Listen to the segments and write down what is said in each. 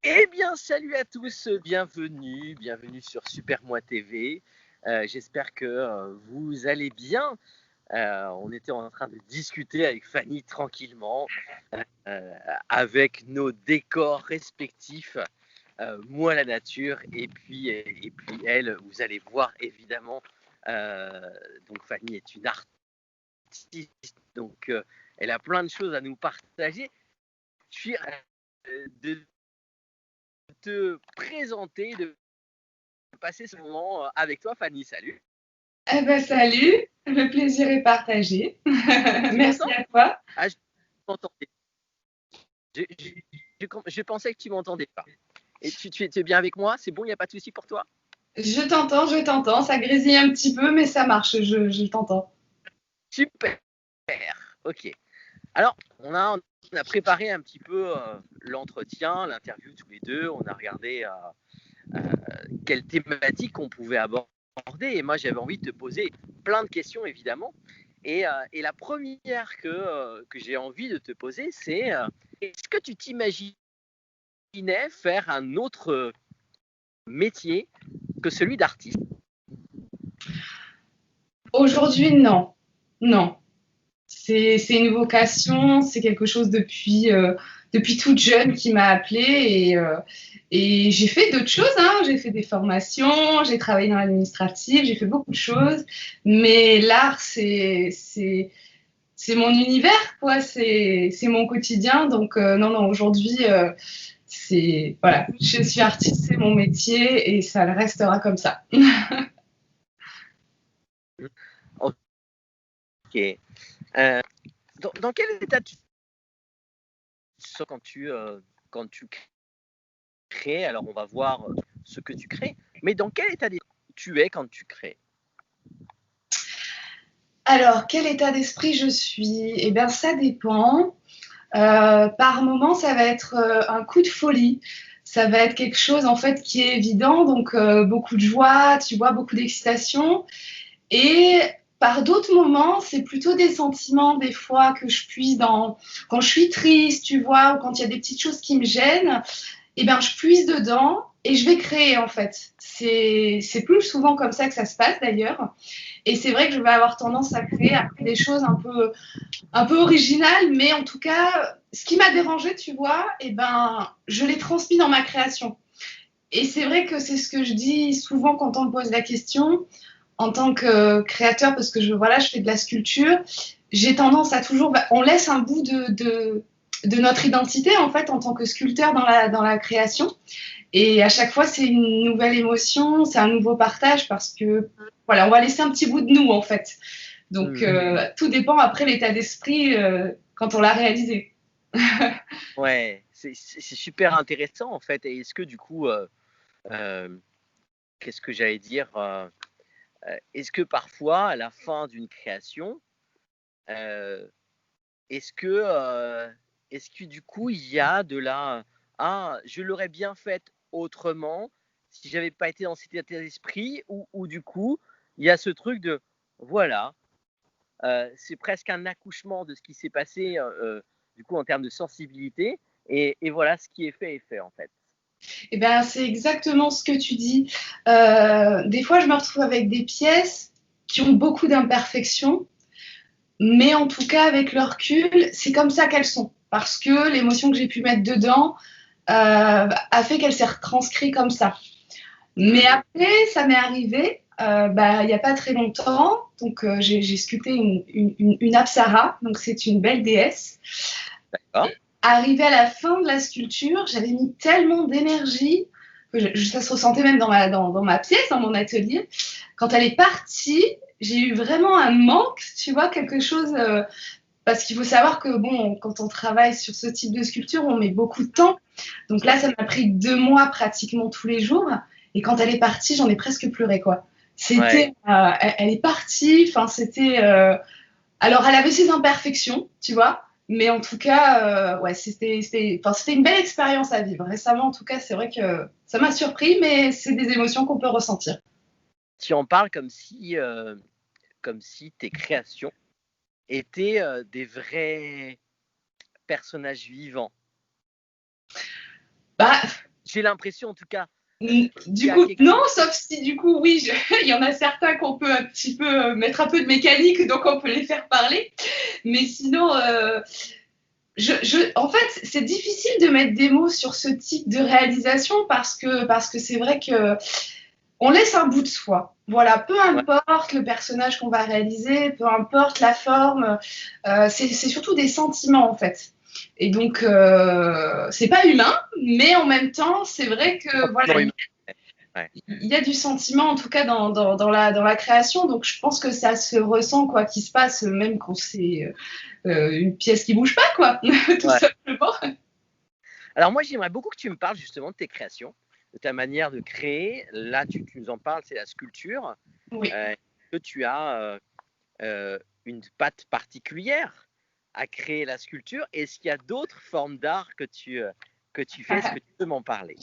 Eh bien, salut à tous, bienvenue sur Super Moi TV. J'espère que vous allez bien. On était en train de discuter avec Fanny tranquillement, euh, avec nos décors respectifs. Moi, la nature, et puis elle, vous allez voir évidemment. Donc, Fanny est une artiste, donc elle a plein de choses à nous partager. Je suis de te présenter, de passer ce moment avec toi, Fanny. Salut. Eh ben, salut, le plaisir est partagé. Tu Merci m'entends? à toi. Ah, je m'entendais. Je pensais que tu m'entendais pas. Et tu es bien avec moi? C'est bon, il n'y a pas de souci pour toi? Je t'entends. Ça grésille un petit peu, mais ça marche, je t'entends. Super. Ok. Alors, on a préparé un petit peu l'entretien, l'interview tous les deux. On a regardé quelle thématique on pouvait aborder. Et moi, j'avais envie de te poser plein de questions, évidemment. Et la première que j'ai envie de te poser, c'est est-ce que tu t'imaginais faire un autre métier que celui d'artiste? Aujourd'hui, non. Non. C'est une vocation, c'est quelque chose depuis toute jeune qui m'a appelée et j'ai fait d'autres choses, hein. J'ai fait des formations, j'ai travaillé dans l'administratif, j'ai fait beaucoup de choses, mais l'art, c'est mon univers, quoi, c'est mon quotidien. Donc, non, non, aujourd'hui, c'est, voilà, je suis artiste, c'est mon métier et ça le restera comme ça. Ok. Euh, dans quel état tu te sens quand tu crées? Alors, on va voir ce que tu crées, mais dans quel état tu es quand tu crées? Alors, quel état d'esprit je suis? Eh bien, ça dépend. Par moment, ça va être un coup de folie. Ça va être quelque chose en fait qui est évident, donc beaucoup de joie, tu vois, beaucoup d'excitation. Et par d'autres moments, c'est plutôt des sentiments des fois que je puise dans quand je suis triste, tu vois, ou quand il y a des petites choses qui me gênent. Eh ben, je puise dedans et je vais créer en fait. C'est plus souvent comme ça que ça se passe d'ailleurs. Et c'est vrai que je vais avoir tendance à créer après des choses un peu originales, mais en tout cas, ce qui m'a dérangé, tu vois, eh ben, je l'ai transmis dans ma création. Et c'est vrai que c'est ce que je dis souvent quand on me pose la question en tant que créateur, parce que voilà, je fais de la sculpture. J'ai tendance à toujours, on laisse un bout de notre identité en fait en tant que sculpteur dans la création. Et à chaque fois, c'est une nouvelle émotion, c'est un nouveau partage parce que voilà, on va laisser un petit bout de nous en fait. Donc tout dépend après l'état d'esprit quand on l'a réalisé. Ouais, c'est super intéressant en fait. Et est-ce que du coup, euh, qu'est-ce que j'allais dire est-ce que parfois, à la fin d'une création, euh, est-ce que, euh, est-ce que du coup, il y a de la ah, je l'aurais bien faite autrement si j'avais pas été dans cet état d'esprit, ou du coup, il y a ce truc de voilà, c'est presque un accouchement de ce qui s'est passé du coup en termes de sensibilité, et voilà, ce qui est fait en fait. Et ben, c'est exactement ce que tu dis. Des fois, je me retrouve avec des pièces qui ont beaucoup d'imperfections, mais en tout cas, avec le recul, c'est comme ça qu'elles sont. Parce que l'émotion que j'ai pu mettre dedans a fait qu'elle s'est retranscrite comme ça. Mais Hmm, après, ça m'est arrivé il n'y a pas très longtemps. Donc, j'ai sculpté une Apsara. Donc, c'est une belle déesse. d'accord. Arrivé à la fin de la sculpture, j'avais mis tellement d'énergie que ça se ressentait même dans ma pièce, dans mon atelier. Quand elle est partie, j'ai eu vraiment un manque, tu vois, quelque chose. Parce qu'il faut savoir que, bon, quand on travaille sur ce type de sculpture, on met beaucoup de temps. Donc là, ça m'a pris 2 mois pratiquement tous les jours. Et quand elle est partie, j'en ai presque pleuré, quoi. C'était, Ouais. elle est partie. Enfin, c'était. Alors, elle avait ses imperfections, tu vois. Mais en tout cas, ouais, c'était une belle expérience à vivre. Récemment, en tout cas, c'est vrai que ça m'a surpris, mais c'est des émotions qu'on peut ressentir. Tu en parles comme si tes créations étaient des vrais personnages vivants. Bah, j'ai l'impression en tout cas. Du coup, non, sauf si du coup, oui, il y en a certains qu'on peut un petit peu mettre un peu de mécanique, donc on peut les faire parler. Mais sinon, en fait, c'est difficile de mettre des mots sur ce type de réalisation parce que c'est vrai que on laisse un bout de soi. Voilà, peu importe le personnage qu'on va réaliser, peu importe la forme, c'est surtout des sentiments en fait. Et donc, c'est pas humain, mais en même temps, c'est vrai que voilà, il y a du sentiment en tout cas dans la création. Donc, je pense que ça se ressent quoi qu'il se passe, même quand c'est une pièce qui bouge pas, quoi, tout simplement. Alors moi, j'aimerais beaucoup que tu me parles justement de tes créations, de ta manière de créer. Là, tu nous en parles, c'est la sculpture. Oui. Que tu as une patte particulière à créer la sculpture. Est-ce qu'il y a d'autres formes d'art que tu fais? Est-ce que tu peux m'en parler?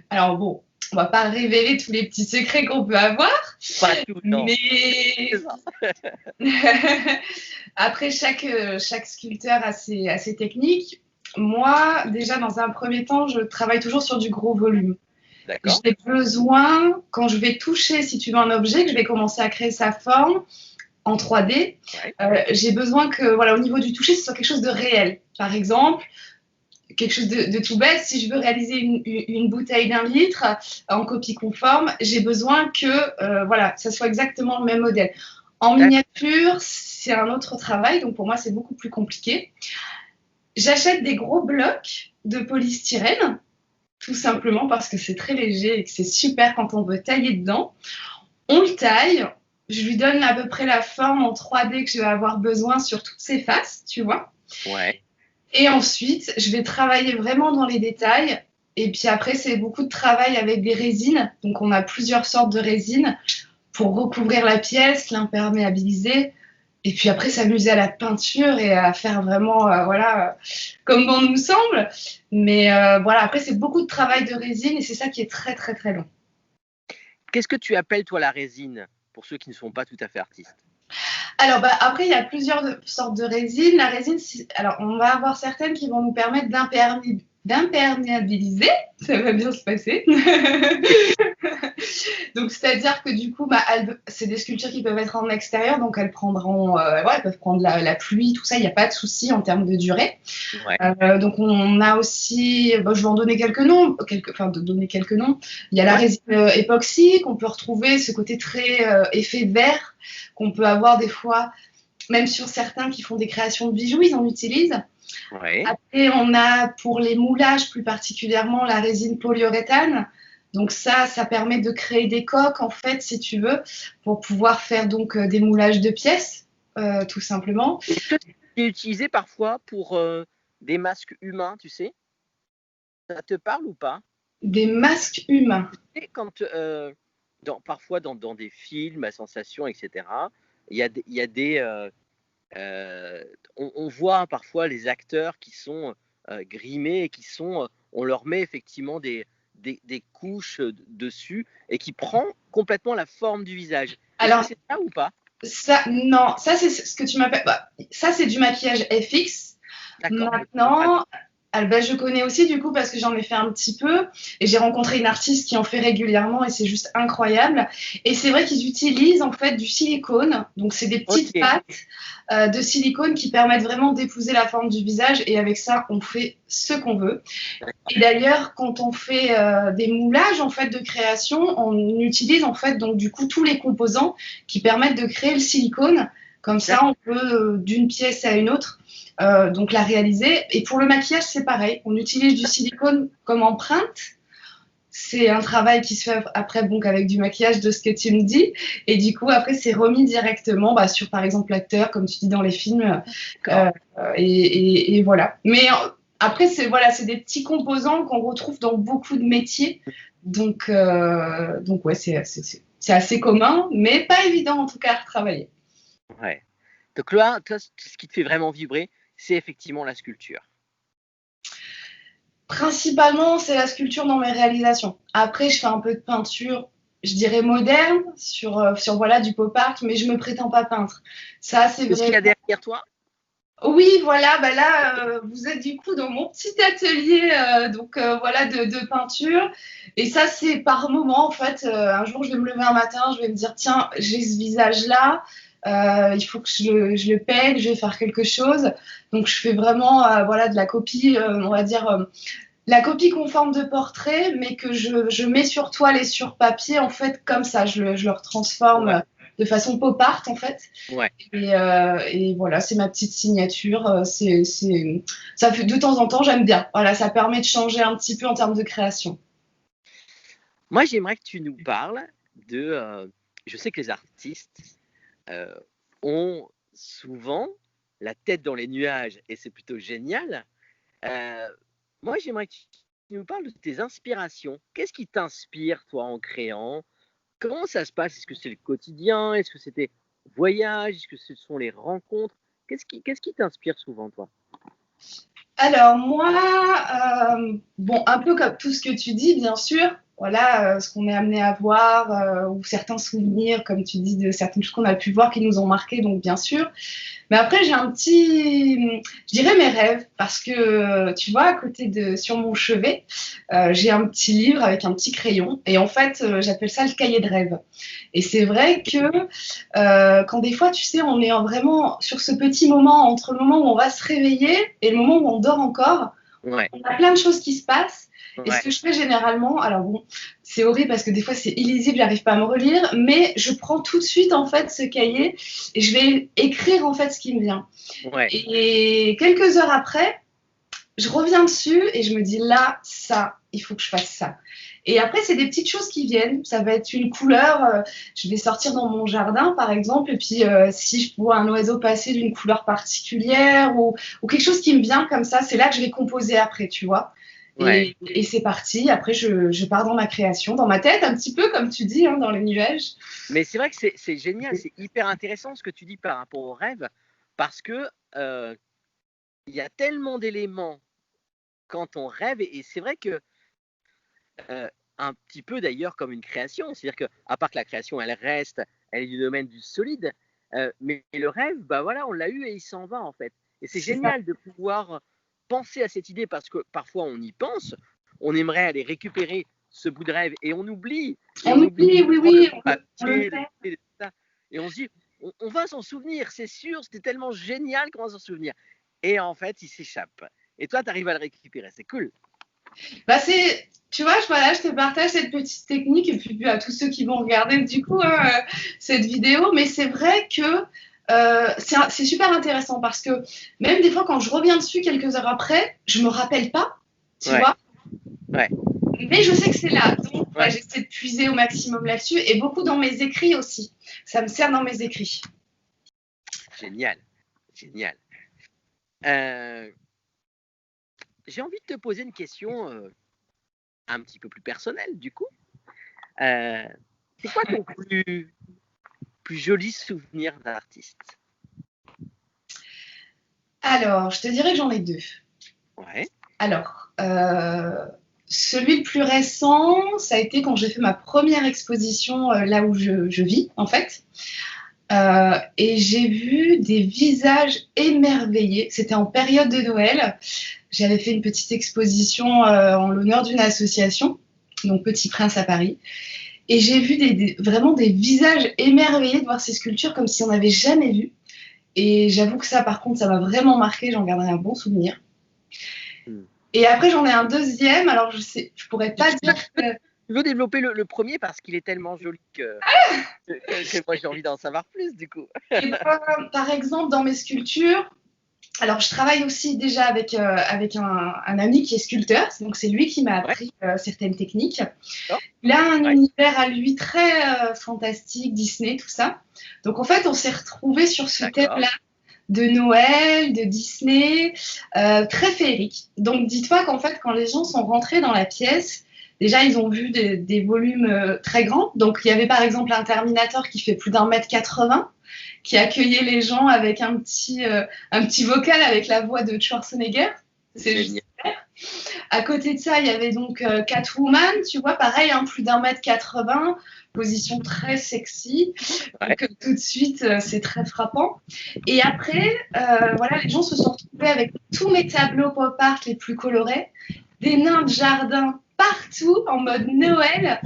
Alors bon, on va pas révéler tous les petits secrets qu'on peut avoir. Pas tout, non. Mais après, chaque sculpteur a ses techniques. Moi, déjà, dans un premier temps, je travaille toujours sur du gros volume. D'accord. J'ai besoin, quand je vais toucher, si tu veux, un objet, que je vais commencer à créer sa forme en 3D, j'ai besoin que, voilà, au niveau du toucher, ce soit quelque chose de réel. Par exemple, quelque chose de tout bête, si je veux réaliser une bouteille d'1 litre en copie conforme, j'ai besoin que voilà, ça soit exactement le même modèle. En miniature, c'est un autre travail, donc pour moi, c'est beaucoup plus compliqué. J'achète des gros blocs de polystyrène, tout simplement parce que c'est très léger et que c'est super quand on veut tailler dedans. On le taille, je lui donne à peu près la forme en 3D que je vais avoir besoin sur toutes ses faces, tu vois. Ouais. Et ensuite, je vais travailler vraiment dans les détails. Et puis après, c'est beaucoup de travail avec des résines. Donc, on a plusieurs sortes de résines pour recouvrir la pièce, l'imperméabiliser. Et puis après, s'amuser à la peinture et à faire vraiment, voilà, comme bon nous semble. Mais voilà, après, c'est beaucoup de travail de résine et c'est ça qui est très, très, très long. Qu'est-ce que tu appelles, toi, la résine, pour ceux qui ne sont pas tout à fait artistes? Alors, après, il y a plusieurs sortes de résines. La résine, alors, on va avoir certaines qui vont nous permettre d'imperméabiliser. Ça va bien se passer. Donc, c'est-à-dire que du coup, c'est des sculptures qui peuvent être en extérieur, donc elles prendront, elles peuvent prendre la pluie, tout ça, il n'y a pas de souci en termes de durée. Ouais. Donc, on a aussi, je vais en donner quelques noms, Il y a la résine époxy, qu'on peut retrouver, ce côté très effet vert, qu'on peut avoir des fois, même sur certains qui font des créations de bijoux, ils en utilisent. Ouais. Après, on a pour les moulages plus particulièrement la résine polyuréthane. Donc ça permet de créer des coques, en fait, si tu veux, pour pouvoir faire donc des moulages de pièces, tout simplement. Est-ce que c'est utilisé parfois pour des masques humains, tu sais? Ça te parle ou pas? Des masques humains. Tu sais, quand, parfois dans des films à sensation, etc., il y a des on voit parfois les acteurs qui sont grimés et on leur met effectivement des couches dessus et qui prend complètement la forme du visage. Alors, c'est ça ou pas? Non, ça c'est ce que tu m'appelles. Ça c'est du maquillage FX. Maintenant, je connais aussi du coup parce que j'en ai fait un petit peu et j'ai rencontré une artiste qui en fait régulièrement et c'est juste incroyable. Et c'est vrai qu'ils utilisent en fait du silicone, donc c'est des petites pattes de silicone qui permettent vraiment d'épouser la forme du visage et avec ça on fait ce qu'on veut. Et d'ailleurs quand on fait des moulages en fait de création, on utilise en fait donc du coup tous les composants qui permettent de créer le silicone. Comme ça on peut d'une pièce à une autre donc la réaliser. Et pour le maquillage, c'est pareil. On utilise du silicone comme empreinte. C'est un travail qui se fait après donc avec du maquillage de ce que tu me dis. Et du coup, après, c'est remis directement sur, par exemple, l'acteur, comme tu dis dans les films. Et voilà. Mais après, c'est des petits composants qu'on retrouve dans beaucoup de métiers. Donc ouais, c'est assez commun, mais pas évident en tout cas à retravailler. Ouais. Donc là, toi, ce qui te fait vraiment vibrer, c'est effectivement la sculpture. Principalement, c'est la sculpture dans mes réalisations. Après, je fais un peu de peinture, je dirais moderne, sur voilà, du pop art, mais je me prétends pas peintre. Ça, c'est vrai. Qu'est-ce qu'il y a derrière toi? Oui, voilà, bah là, vous êtes du coup dans mon petit atelier voilà, de peinture. Et ça, c'est par moment, en fait. Un jour, je vais me lever un matin, je vais me dire, tiens, j'ai ce visage-là, il faut que je le peigne, je vais faire quelque chose. Donc, je fais vraiment voilà, de la copie, on va dire, la copie conforme de portrait, mais que je mets sur toile et sur papier, en fait, comme ça, je le retransforme Ouais, de façon pop art, en fait. ouais. Et voilà, c'est ma petite signature. Ça fait de temps en temps, j'aime bien. Voilà, ça permet de changer un petit peu en termes de création. Moi, j'aimerais que tu nous parles de. Je sais que les artistes euh, ont souvent la tête dans les nuages et c'est plutôt génial. Euh, Moi, j'aimerais que tu nous parles de tes inspirations. Qu'est-ce qui t'inspire, toi, en créant? Comment ça se passe? Est-ce que c'est le quotidien? Est-ce que c'est tes voyages? Est-ce que ce sont les rencontres? Qu'est-ce qui t'inspire souvent, toi? Alors moi, bon, un peu comme tout ce que tu dis, bien sûr, voilà, ce qu'on est amené à voir, ou certains souvenirs, comme tu dis, de certaines choses qu'on a pu voir qui nous ont marqués, donc bien sûr. Mais après, j'ai un petit, je dirais mes rêves, parce que tu vois, à côté de, sur mon chevet, j'ai un petit livre avec un petit crayon, et en fait, j'appelle ça le cahier de rêve. Et c'est vrai que quand des fois, tu sais, on est vraiment sur ce petit moment entre le moment où on va se réveiller et le moment où on dort encore, Ouais, on a plein de choses qui se passent. Et ce ouais, que je fais généralement, alors bon, c'est horrible parce que des fois c'est illisible, j'arrive pas à me relire, mais je prends tout de suite en fait ce cahier et je vais écrire en fait ce qui me vient. ouais, Et quelques heures après, je reviens dessus et je me dis là, ça, il faut que je fasse ça. Et après, c'est des petites choses qui viennent. Ça va être une couleur. Je vais sortir dans mon jardin, par exemple, et puis si je vois un oiseau passer d'une couleur particulière ou quelque chose qui me vient comme ça, c'est là que je vais composer après, tu vois. ouais. Et c'est parti. Après, je pars dans ma création, dans ma tête, un petit peu comme tu dis, hein, dans les nuages. Mais c'est vrai que c'est génial, c'est hyper intéressant ce que tu dis par rapport au rêve, parce que il y a tellement d'éléments quand on rêve, et c'est vrai que un petit peu d'ailleurs comme une création, c'est-à-dire que à part que la création, elle reste, elle est du domaine du solide, mais le rêve, bah voilà, on l'a eu et il s'en va en fait. Et c'est C'est ça. génial de pouvoir penser à cette idée parce que parfois on y pense, on aimerait aller récupérer ce bout de rêve et On on oublie oublie, de oui, prendre le oui, on le papier, de fait. tout ça, et on se dit, on va s'en souvenir, c'est sûr, c'était tellement génial qu'on va s'en souvenir. Et en fait, il s'échappe. Et toi, tu arrives à le récupérer, c'est cool. Bah c'est, tu vois, voilà, je te partage cette petite technique et puis à tous ceux qui vont regarder du coup cette vidéo. Mais c'est vrai que c'est super intéressant parce que même des fois quand je reviens dessus quelques heures après, je me rappelle pas, tu Ouais, vois. ouais, Mais je sais que c'est là. Donc ouais, ouais. j'essaie de puiser au maximum là-dessus et beaucoup dans mes écrits aussi. Ça me sert dans mes écrits. Génial, génial. Euh, j'ai envie de te poser une question un petit peu plus personnelle, du coup. Euh, c'est quoi ton plus joli souvenir d'artiste? Alors, je te dirais que j'en ai deux. Ouais, Alors, celui le plus récent, ça a été quand j'ai fait ma première exposition là où je vis, en fait. Et j'ai vu des visages émerveillés. C'était en période de Noël. J'avais fait une petite exposition en l'honneur d'une association, donc Petit Prince à Paris. Et j'ai vu vraiment des visages émerveillés de voir ces sculptures comme si on n'avait jamais vu. Et j'avoue que ça, par contre, ça m'a vraiment marqué. J'en garderai un bon souvenir. hmm. Et après, j'en ai un deuxième. Alors, je pourrais Tu, pas tu- dire que tu veux développer le premier parce qu'il est tellement joli que moi j'ai envie d'en savoir plus, du coup. et par exemple, dans mes sculptures, alors je travaille aussi déjà avec un ami qui est sculpteur, donc c'est lui qui m'a Ouais, appris certaines techniques. d'accord. Il a un Ouais, univers à lui très fantastique, Disney, tout ça. Donc en fait, on s'est retrouvés sur ce d'accord. thème-là de Noël, de Disney, très féerique. Donc dis-toi qu'en fait, quand les gens sont rentrés dans la pièce, déjà ils ont vu des volumes très grands. Donc il y avait par exemple un Terminator qui fait plus d'1,80 m qui accueillait les gens avec un petit vocal avec la voix de Schwarzenegger. C'est juste Génial. super. À côté de ça, il y avait donc Catwoman, tu vois, pareil, hein, plus d'1,80 m, position très sexy. Ouais. Donc, tout de suite, c'est très frappant. Et après, voilà, les gens se sont retrouvés avec tous mes tableaux pop art les plus colorés, des nains de jardin partout, en mode Noël.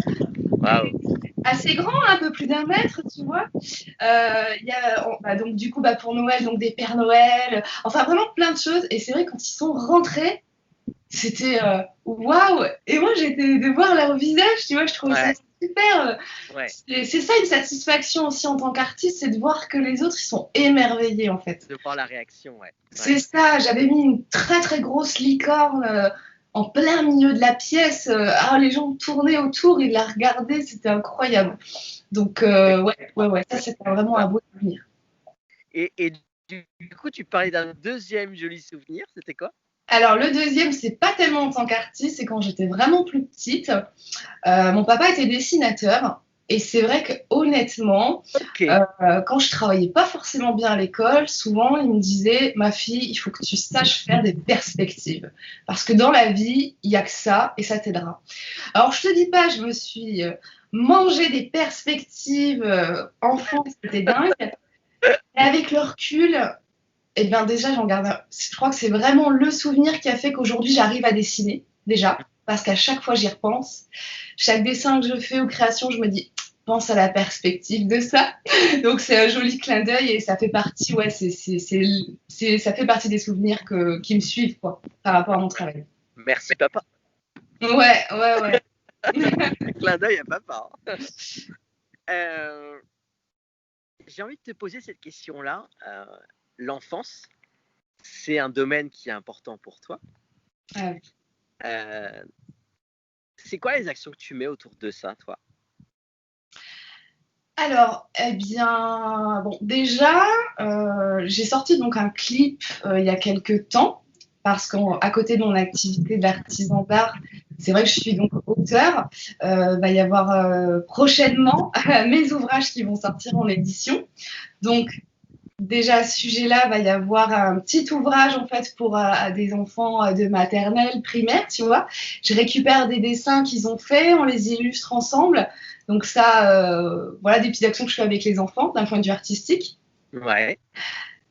Waouh. Assez grand, un peu plus d'1 mètre, tu vois. Donc du coup, pour Noël, donc des Pères Noël, enfin vraiment plein de choses. Et c'est vrai, quand ils sont rentrés, c'était waouh. Et moi, j'étais de voir leur visage, tu vois, je trouvais ça super. Ouais. C'est ça une satisfaction aussi en tant qu'artiste, c'est de voir que les autres, ils sont émerveillés en fait. De voir la réaction, ouais. C'est ça, j'avais mis une très très grosse licorne en plein milieu de la pièce. Les gens tournaient autour, ils la regardaient, c'était incroyable. Donc, ouais, ça c'était vraiment un beau souvenir. Et du coup, tu parlais d'un deuxième joli souvenir, c'était quoi? Alors, le deuxième, c'est pas tellement en tant qu'artiste, c'est quand j'étais vraiment plus petite. Mon papa était dessinateur. Et c'est vrai que honnêtement, quand je travaillais pas forcément bien à l'école, souvent il me disait, ma fille, il faut que tu saches faire des perspectives, parce que dans la vie, il y a que ça et ça t'aidera. Alors je te dis pas, je me suis mangé des perspectives enfant, c'était dingue. Et avec le recul, eh bien déjà j'en garde. Je crois que c'est vraiment le souvenir qui a fait qu'aujourd'hui j'arrive à dessiner déjà, parce qu'à chaque fois j'y repense. Chaque dessin que je fais ou création, je me dis, pense à la perspective de ça. Donc c'est un joli clin d'œil et ça fait partie, ça fait partie des souvenirs qui me suivent quoi, par rapport à mon travail. Merci papa. Ouais. Clin d'œil à papa. J'ai envie de te poser cette question-là. L'enfance, c'est un domaine qui est important pour toi. Ah oui. C'est quoi les actions que tu mets autour de ça, toi? Alors, eh bien, bon, déjà, j'ai sorti donc un clip il y a quelques temps, parce qu'à côté de mon activité d'artisan d'art, c'est vrai que je suis donc auteure. Va y avoir prochainement mes ouvrages qui vont sortir en édition. Donc, déjà à ce sujet-là, va y avoir un petit ouvrage en fait pour des enfants de maternelle, primaire, tu vois. Je récupère des dessins qu'ils ont faits, on les illustre ensemble. Donc ça, voilà des petites actions que je fais avec les enfants d'un point de vue artistique. Ouais.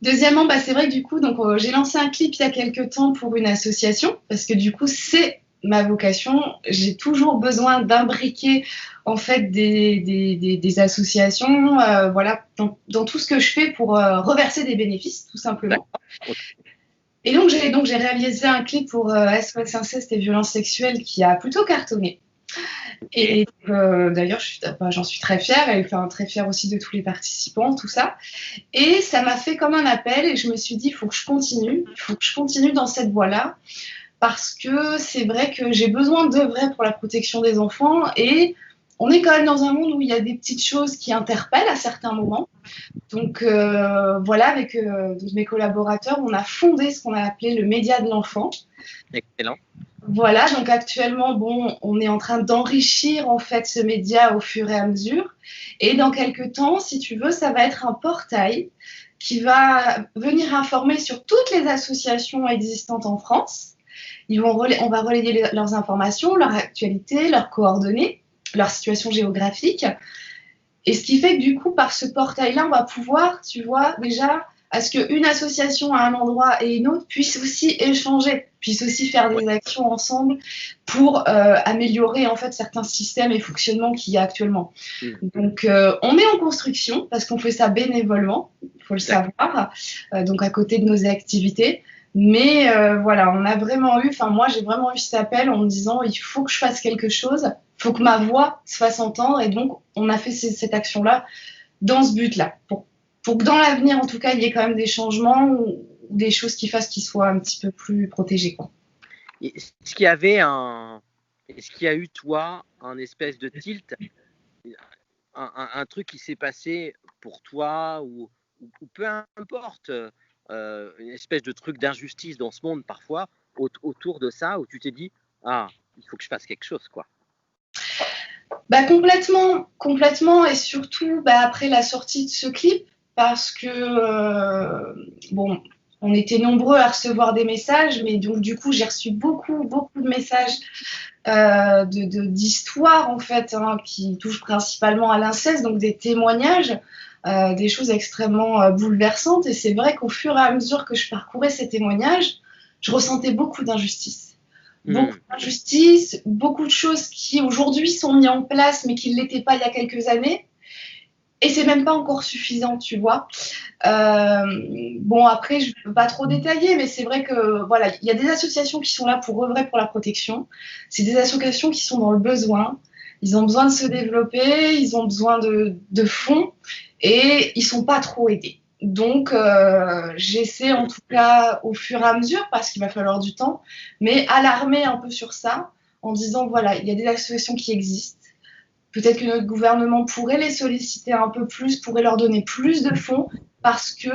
Deuxièmement, c'est vrai que du coup, donc j'ai lancé un clip il y a quelques temps pour une association parce que du coup, c'est ma vocation. J'ai toujours besoin d'imbriquer en fait des associations, voilà, dans tout ce que je fais pour reverser des bénéfices, tout simplement. Et donc j'ai réalisé un clip pour SOS Inceste et Violences Sexuelles qui a plutôt cartonné. Et d'ailleurs, j'en suis très fière, et très fière aussi de tous les participants, tout ça. Et ça m'a fait comme un appel, et je me suis dit, il faut que je continue dans cette voie-là, parce que c'est vrai que j'ai besoin d'œuvrer pour la protection des enfants, et on est quand même dans un monde où il y a des petites choses qui interpellent à certains moments. Donc voilà, avec mes collaborateurs, on a fondé ce qu'on a appelé le Média de l'enfant. Excellent. Voilà, donc actuellement, on est en train d'enrichir en fait ce média au fur et à mesure. Et dans quelques temps, si tu veux, ça va être un portail qui va venir informer sur toutes les associations existantes en France. On va relayer leurs informations, leur actualité, leurs coordonnées, leur situation géographique. Et ce qui fait que du coup, par ce portail-là, on va pouvoir, tu vois, déjà, à ce qu'une association à un endroit et une autre puisse aussi échanger, puisse aussi faire des actions ensemble pour améliorer en fait certains systèmes et fonctionnements qu'il y a actuellement. Donc, on est en construction parce qu'on fait ça bénévolement, il faut le savoir, donc à côté de nos activités. Mais voilà, moi j'ai vraiment eu cet appel en me disant il faut que je fasse quelque chose, il faut que ma voix se fasse entendre, et donc on a fait cette action-là dans ce but-là, pour que dans l'avenir en tout cas il y ait quand même des changements ou des choses qui fassent qu'ils soient un petit peu plus protégés, quoi. Est-ce qu'il y a eu toi un espèce de tilt, un truc qui s'est passé pour toi ou peu importe, une espèce de truc d'injustice dans ce monde parfois autour de ça, où tu t'es dit il faut que je fasse quelque chose, quoi? Complètement, et surtout après la sortie de ce clip, parce que On était nombreux à recevoir des messages, mais donc du coup, j'ai reçu beaucoup de messages d'histoires en fait, hein, qui touchent principalement à l'inceste, donc des témoignages, des choses extrêmement bouleversantes. Et c'est vrai qu'au fur et à mesure que je parcourais ces témoignages, je ressentais beaucoup d'injustice. Beaucoup d'injustice, beaucoup de choses qui aujourd'hui sont mises en place, mais qui ne l'étaient pas il y a quelques années. Et c'est même pas encore suffisant, tu vois. Bon, après, je ne peux pas trop détailler, mais c'est vrai que voilà, il y a des associations qui sont là pour œuvrer pour la protection. C'est des associations qui sont dans le besoin. Ils ont besoin de se développer, ils ont besoin de fonds et ils sont pas trop aidés. Donc, j'essaie en tout cas au fur et à mesure, parce qu'il va falloir du temps, mais alarmer un peu sur ça en disant voilà, il y a des associations qui existent. Peut-être que notre gouvernement pourrait les solliciter un peu plus, pourrait leur donner plus de fonds, parce que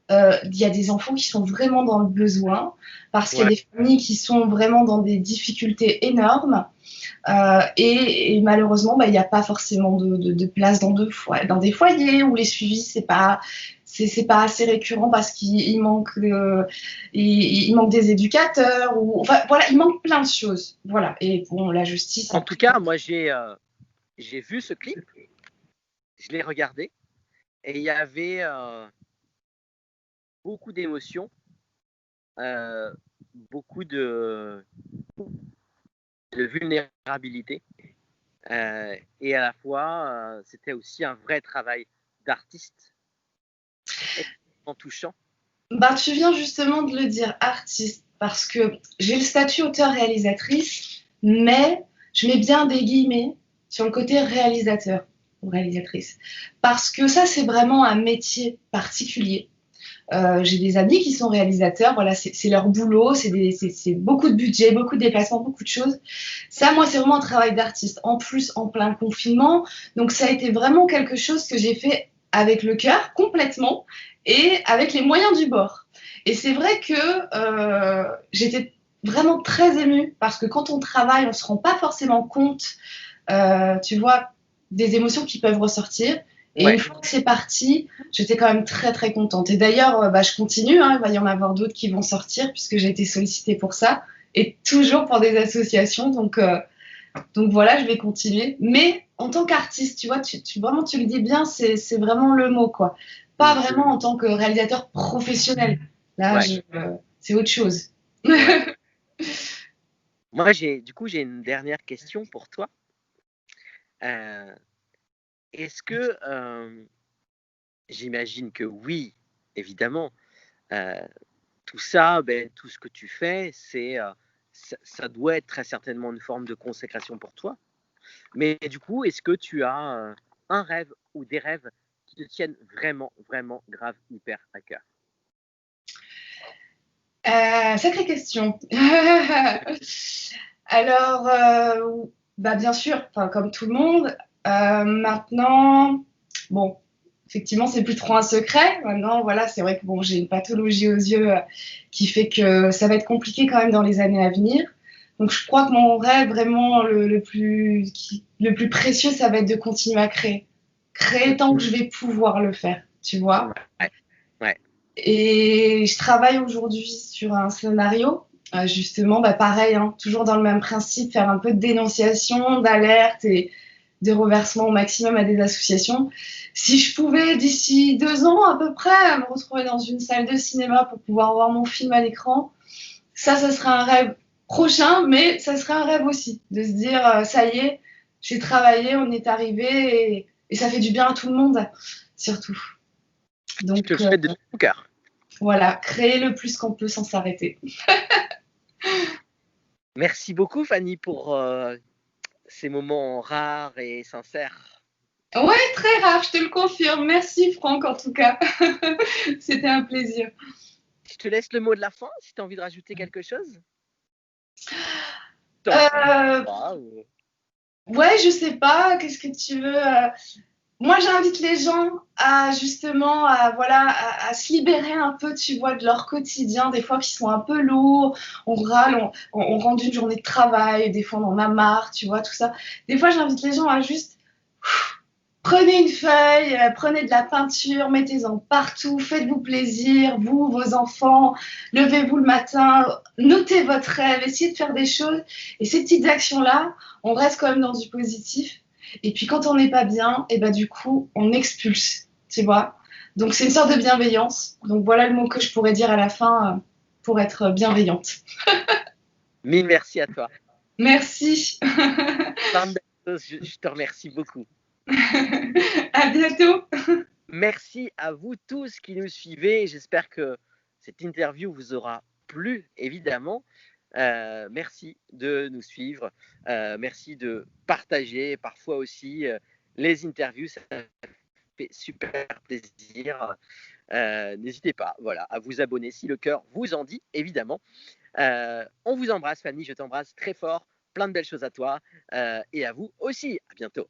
y a des enfants qui sont vraiment dans le besoin, parce qu'il y a des familles qui sont vraiment dans des difficultés énormes, et malheureusement, il n'y a pas forcément de place dans des foyers où les suivis, c'est pas assez récurrent parce qu'il manque, il manque des éducateurs, ou enfin voilà, il manque plein de choses. Voilà. Et bon, la justice. En tout cas, moi j'ai vu ce clip, je l'ai regardé et il y avait beaucoup d'émotions, beaucoup de vulnérabilité et à la fois c'était aussi un vrai travail d'artiste en touchant. Bah, tu viens justement de le dire, artiste, parce que j'ai le statut auteur-réalisatrice, mais je mets bien des guillemets sur le côté réalisateur ou réalisatrice, parce que ça, c'est vraiment un métier particulier. J'ai des amis qui sont réalisateurs, voilà, c'est leur boulot, c'est beaucoup de budget, beaucoup de déplacements, beaucoup de choses. Ça, moi, c'est vraiment un travail d'artiste, en plus en plein confinement, donc ça a été vraiment quelque chose que j'ai fait avec le cœur, complètement, et avec les moyens du bord. Et c'est vrai que j'étais vraiment très émue, parce que quand on travaille, on ne se rend pas forcément compte, tu vois, des émotions qui peuvent ressortir. Et une fois que c'est parti, j'étais quand même très contente. Et d'ailleurs, je continue, hein, il va y en avoir d'autres qui vont sortir, puisque j'ai été sollicitée pour ça, et toujours pour des associations. Donc voilà, je vais continuer. Mais en tant qu'artiste, tu vois, vraiment, tu le dis bien, c'est vraiment le mot, quoi. Pas vraiment en tant que réalisateur professionnel. Là, c'est autre chose. Moi, j'ai une dernière question pour toi. Est-ce que, j'imagine que oui, évidemment, tout ça, tout ce que tu fais, ça doit être très certainement une forme de consécration pour toi. Mais du coup, est-ce que tu as un rêve ou des rêves qui te tiennent vraiment grave, hyper à cœur? Sacrée question. Alors, bien sûr, comme tout le monde. Maintenant, bon, effectivement, c'est plus trop un secret. Maintenant, voilà, c'est vrai que bon, j'ai une pathologie aux yeux qui fait que ça va être compliqué quand même dans les années à venir. Donc, je crois que mon rêve vraiment le plus précieux, ça va être de continuer à créer. Créer tant que je vais pouvoir le faire, tu vois. Ouais. Et je travaille aujourd'hui sur un scénario, justement, pareil, hein, toujours dans le même principe, faire un peu de dénonciation, d'alerte et de reversement au maximum à des associations. Si je pouvais, d'ici 2 ans à peu près, me retrouver dans une salle de cinéma pour pouvoir voir mon film à l'écran, ça serait un rêve prochain, mais ça serait un rêve aussi, de se dire, ça y est, j'ai travaillé, on est arrivé, et ça fait du bien à tout le monde, surtout. Donc, je te le souhaite de tout cœur. Voilà, créer le plus qu'on peut sans s'arrêter. Merci beaucoup, Fanny, pour ces moments rares et sincères. Ouais, très rare, je te le confirme. Merci, Franck, en tout cas. C'était un plaisir. Je te laisse le mot de la fin, si tu as envie de rajouter quelque chose. Ouais, je sais pas, qu'est-ce que tu veux Moi, j'invite les gens à justement à se libérer un peu, tu vois, de leur quotidien, des fois qui sont un peu lourds, on râle, on rentre d'une journée de travail, des fois on en a marre, tu vois, tout ça. Des fois, j'invite les gens à juste Prenez une feuille, prenez de la peinture, mettez-en partout, faites-vous plaisir, vous, vos enfants, levez-vous le matin, notez votre rêve, essayez de faire des choses. Et ces petites actions-là, on reste quand même dans du positif. Et puis quand on n'est pas bien, et ben du coup, on expulse, tu vois. Donc c'est une sorte de bienveillance. Donc voilà le mot que je pourrais dire à la fin pour être bienveillante. Mille merci à toi. Merci. Plein de belles choses, je te remercie beaucoup. À bientôt. Merci à vous tous qui nous suivez. J'espère que cette interview vous aura plu, évidemment. Merci de nous suivre. Merci de partager parfois aussi les interviews. Ça fait super plaisir. N'hésitez pas à vous abonner si le cœur vous en dit, évidemment. On vous embrasse, Fanny. Je t'embrasse très fort. Plein de belles choses à toi et à vous aussi. À bientôt.